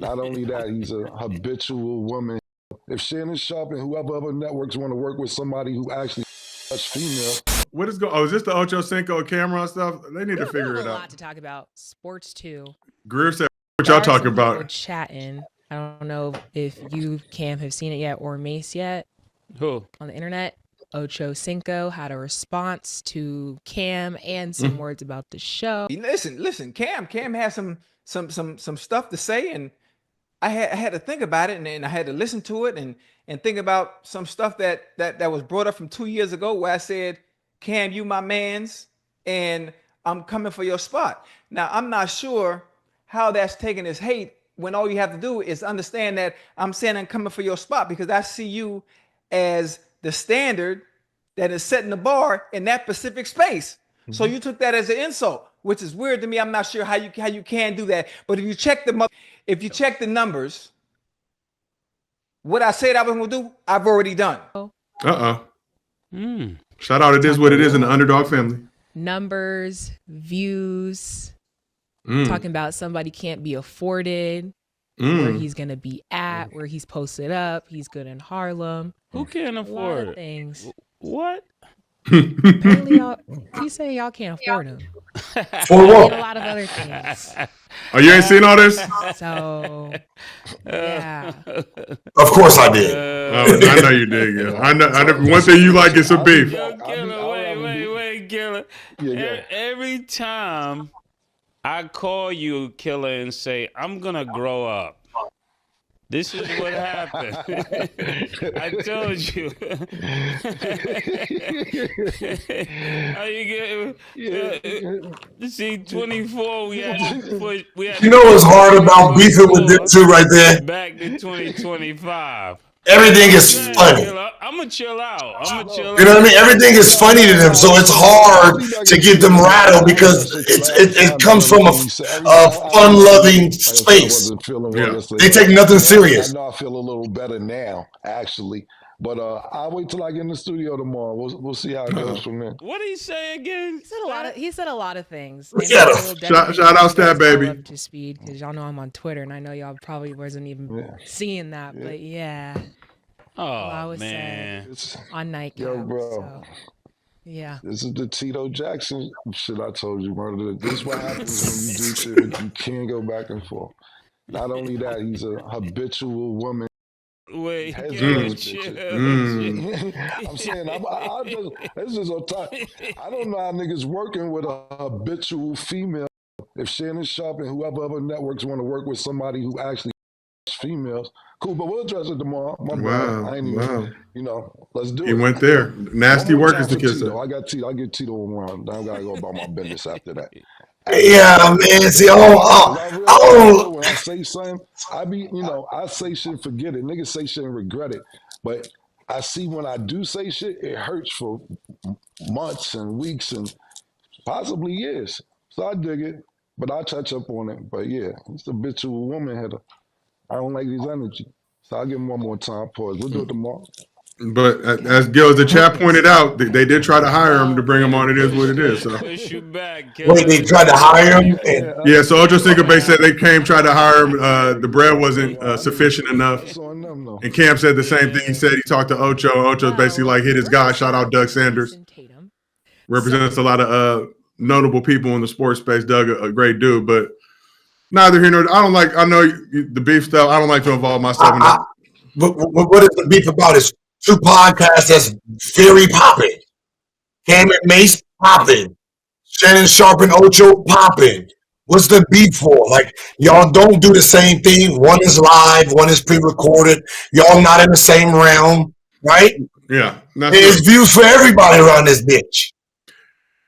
Not only that, he's a habitual woman. If Shannon Sharp and whoever other networks want to work with somebody who actually female. What is going? Oh, is this the Ocho Cinco camera stuff? They need to figure it out. A lot to talk about. Sports too. Greer said, "What y'all talking about?" Chatting. I don't know if you, Cam, have seen it yet or Mace yet. Who on the internet? Ocho Cinco had a response to Cam and some words about the show. Listen. Cam has some stuff to say, and I had to think about it, and I had to listen to it and think about some stuff that was brought up from 2 years ago, where I said, Cam, you my mans, and I'm coming for your spot. Now, I'm not sure how that's taken as hate when all you have to do is understand that I'm saying I'm coming for your spot because I see you as the standard that is setting the bar in that specific space. Mm-hmm. So you took that as an insult, which is weird to me. I'm not sure how you can do that. But if you check the numbers, what I said I was going to do, I've already done. Shout out, it is what it is in the underdog family. Numbers, views, talking about somebody can't be afforded, where he's going to be at, where he's posted up. He's good in Harlem. Who can't afford it? Things. What? Apparently, he's saying y'all can't afford him. For what? And a lot of other things. Oh, you ain't seen all this? So, yeah. Of course I did. I know you did, yeah. I know. One thing you like is some beef. Yo, Killer, wait, Killer. Every time I call you, Killer, and say, I'm going to grow up, this is what happened. I told you. How you get? See, 24. We had. You know what's hard about beefing with them two right there? Back to 2025. Everything is funny. I'm gonna chill out. You know what I mean? Everything is funny to them, so it's hard to get them rattled because it comes from a fun-loving space. They take nothing serious. I know I feel a little better now, actually. But I'll wait till I get in the studio tomorrow. We'll see how it goes from there. What did he say again? He said a lot of things. Shout out Stat Baby. Up to speed because y'all know I'm on Twitter and I know y'all probably wasn't even seeing that, but yeah. Oh, I was man. On Nightcap. Yo, bro. So, yeah. This is the Tito Jackson shit I told you, brother. This is what happens when you do shit. You can't go back and forth. Not only that, he's a habitual woman. Wait, I'm saying, this is on top. I don't know how niggas working with a habitual female. If Shannon Sharp and whoever other networks want to work with somebody who actually females, cool, but we'll address it tomorrow. Let's do it. He went there. Nasty work is the kiss. I got Tito. I get Tito one round. I gotta go about my business after that. Yeah, man. See, when I say something, I say shit, forget it. Niggas say shit and regret it. But I see when I do say shit, it hurts for months and weeks and possibly years. So I dig it, but I'll touch up on it. But yeah, it's a habitual woman hitter. I don't like his energy. So I'll give him one more time. Pause. We'll do it tomorrow. But as Gil, the chat pointed out, they did try to hire him to bring him on. It is what it is. So. Push you back, wait, they tried to hire him? Yeah, so Ocho Cinco said they tried to hire him. The bread wasn't sufficient enough. And Cam said the same thing. He said he talked to Ocho. Ocho's basically like hit his guy. Shout out Doug Sanders. Represents a lot of notable people in the sports space. Doug, a great dude, but neither here nor I know the beef stuff. I don't like to involve myself in that. But what is the beef about? Is two podcasts that's very popping. Cam and Mace popping. Shannon Sharp and Ocho popping. What's the beef for? Like, y'all don't do the same thing. One is live, one is pre-recorded. Y'all not in the same realm, right? Yeah. There's views for everybody around this bitch.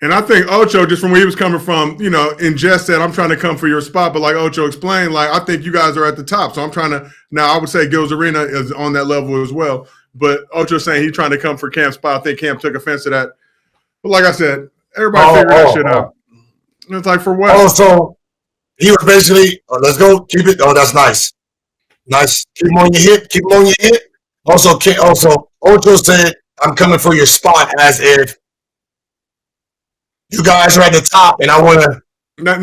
And I think Ocho, just from where he was coming from, in jest said, I'm trying to come for your spot. But like Ocho explained, like, I think you guys are at the top. So I'm trying to, now I would say Gil's Arena is on that level as well. But Ocho's saying he's trying to come for Cam's spot. I think Cam took offense to that. But like I said, everybody figure that shit out. And it's like, for what? Oh, so he was basically, let's go, keep it. Oh, that's nice. Nice. Keep him on your hip. Keep him on your hip. Also, Ocho said, I'm coming for your spot as if you guys are at the top, and I want to get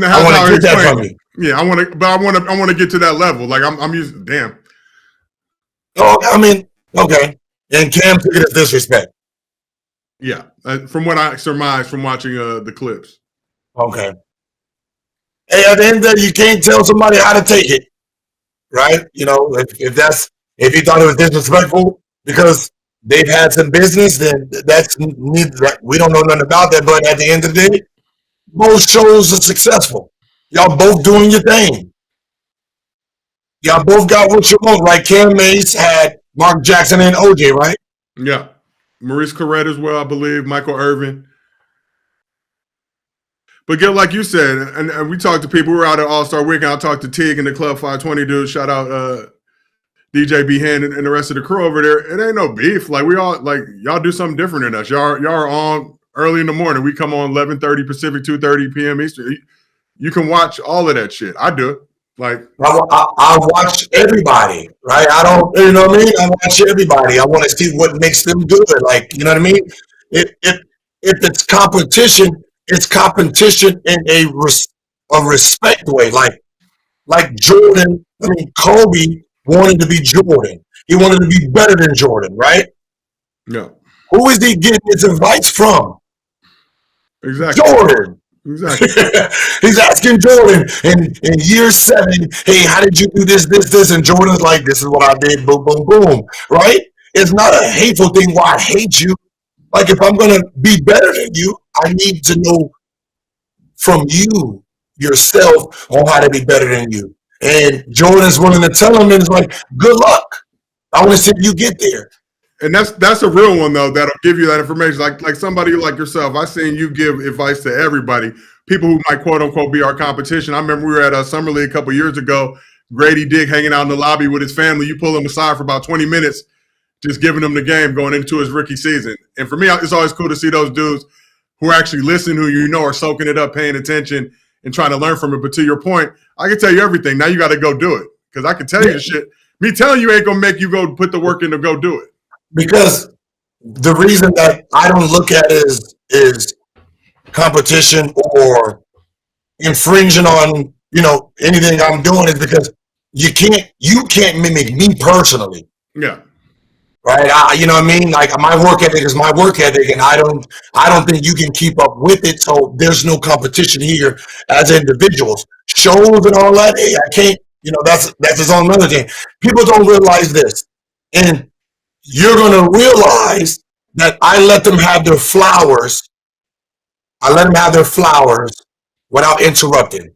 that from you. Yeah, I want to get to that level. Like I'm using. Damn. Oh, I mean, okay. And Cam took it as disrespect. Yeah, from what I surmised from watching the clips. Okay. Hey, at the end of the day, you can't tell somebody how to take it, right? You know, if he thought it was disrespectful because they've had some business, then we don't know nothing about that. But at the end of the day, both shows are successful. Y'all both doing your thing. Y'all both got what you want, right? Cam Mace had Mark Jackson and OJ, right? Yeah. Maurice Clarett as well, I believe. Michael Irvin. But Gil, like you said, and we talked to people. We were out at All-Star Weekend. I talked to Tig and the Club 520 dude. Shout out DJ B-Hand and the rest of the crew over there. It ain't no beef. Like we all like y'all do something different than us. Y'all are on early in the morning. We come on 11:30 Pacific, 2:30 p.m. Eastern. You can watch all of that shit. I do it. Like I watch everybody, right? I don't, you know what I mean? I watch everybody. I want to see what makes them good. Like, you know what I mean? If it's competition, it's competition in a respect way. Like Jordan. I mean, Kobe wanted to be Jordan. He wanted to be better than Jordan, right? Yeah. Who is he getting his advice from? Exactly. Jordan. Exactly. He's asking Jordan in year 7, hey, how did you do this? And Jordan's like, this is what I did, boom, boom, boom, right? It's not a hateful thing why I hate you. Like, if I'm going to be better than you, I need to know from you yourself on how to be better than you. And Jordan's willing to tell him, and it's like, good luck. I want to see you get there. And that's a real one though that'll give you that information. Like somebody like yourself, I seen you give advice to everybody. People who might quote unquote be our competition. I remember we were at a Summer League a couple years ago. Grady Dick hanging out in the lobby with his family. You pull him aside for about 20 minutes, just giving him the game going into his rookie season. And for me, it's always cool to see those dudes who are actually listening, who you know are soaking it up, paying attention, and trying to learn from it. But to your point, I can tell you everything. Now you got to go do it because I can tell you the shit. Me telling you ain't gonna make you go put the work in to go do it. Because the reason that I don't look at it is competition or infringing on, you know, anything I'm doing is because you can't mimic me personally. Yeah. Right. You know what I mean? Like my work ethic is my work ethic, and I don't think you can keep up with it. So there's no competition here as individuals. Shows and all that. Hey, I can't. You know, that's its own other thing. People don't realize this, and you're going to realize that I let them have their flowers. I let them have their flowers without interrupting.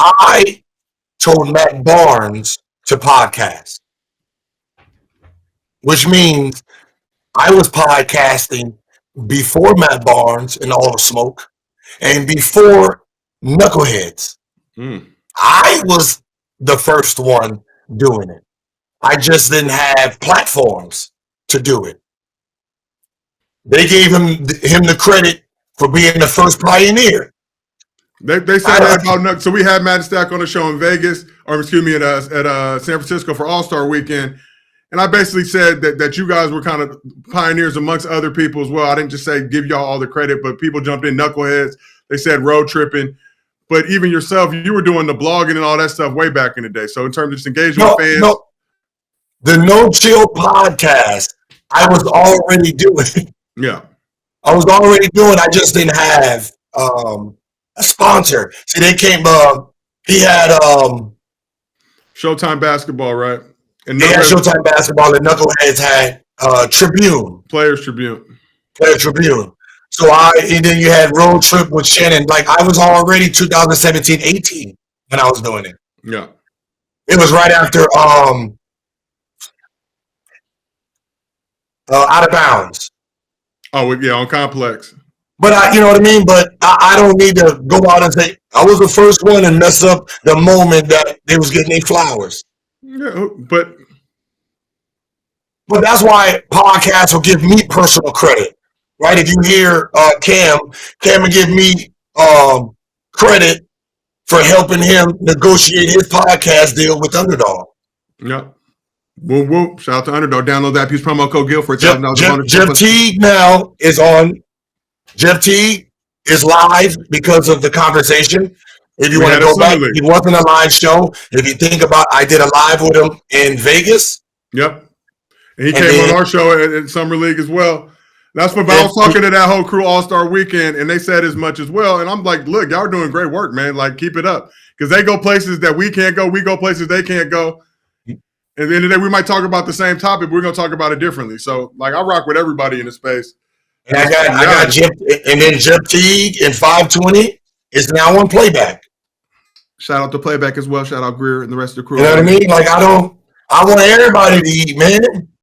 I told Matt Barnes to podcast, which means I was podcasting before Matt Barnes and All the Smoke and before Knuckleheads. I was the first one doing it. I just didn't have platforms to do it. They gave him the credit for being the first pioneer. They said that about, so we had Matt Stack on the show in Vegas, or excuse me, at San Francisco for All-Star Weekend. And I basically said that you guys were kind of pioneers amongst other people as well. I didn't just say give y'all all the credit, but people jumped in, Knuckleheads. They said road tripping. But even yourself, you were doing the blogging and all that stuff way back in the day. So in terms of just engaging with fans. No. The No Chill podcast, I was already doing. Yeah. I was already doing. I just didn't have a sponsor. See, they came, he had Showtime Basketball, right? And they had Showtime Basketball, and Knuckleheads had Tribune. Players Tribune. So and then you had Road Trip with Shannon. Like I was already 2017-18 when I was doing it. Yeah. It was right after Out of Bounds. Oh yeah, on Complex. But you know what I mean? But I don't need to go out and say I was the first one and mess up the moment that they was getting their flowers. Yeah, but that's why podcasts will give me personal credit. Right? If you hear Cam will give me credit for helping him negotiate his podcast deal with Underdog. Yep. Whoop, whoop. Shout out to Underdog. Download that. Use promo code Gil for $1,000. Jeff Teague now is on. Jeff Teague is live because of the conversation. If you want to go back, he wasn't a live show. If you think about, I did a live with him in Vegas. Yep. And he came on our show at Summer League as well. That's what I was talking to that whole crew All-Star Weekend, and they said as much as well. And I'm like, look, y'all are doing great work, man. Like, keep it up. Because they go places that we can't go. We go places they can't go. At the end of the day, we might talk about the same topic, but we're going to talk about it differently. So, like, I rock with everybody in the space. And I got Jim, and then Jim Teague in 520 is now on playback. Shout out to playback as well. Shout out Greer and the rest of the crew. You know what I mean? Like, I want everybody to eat, man.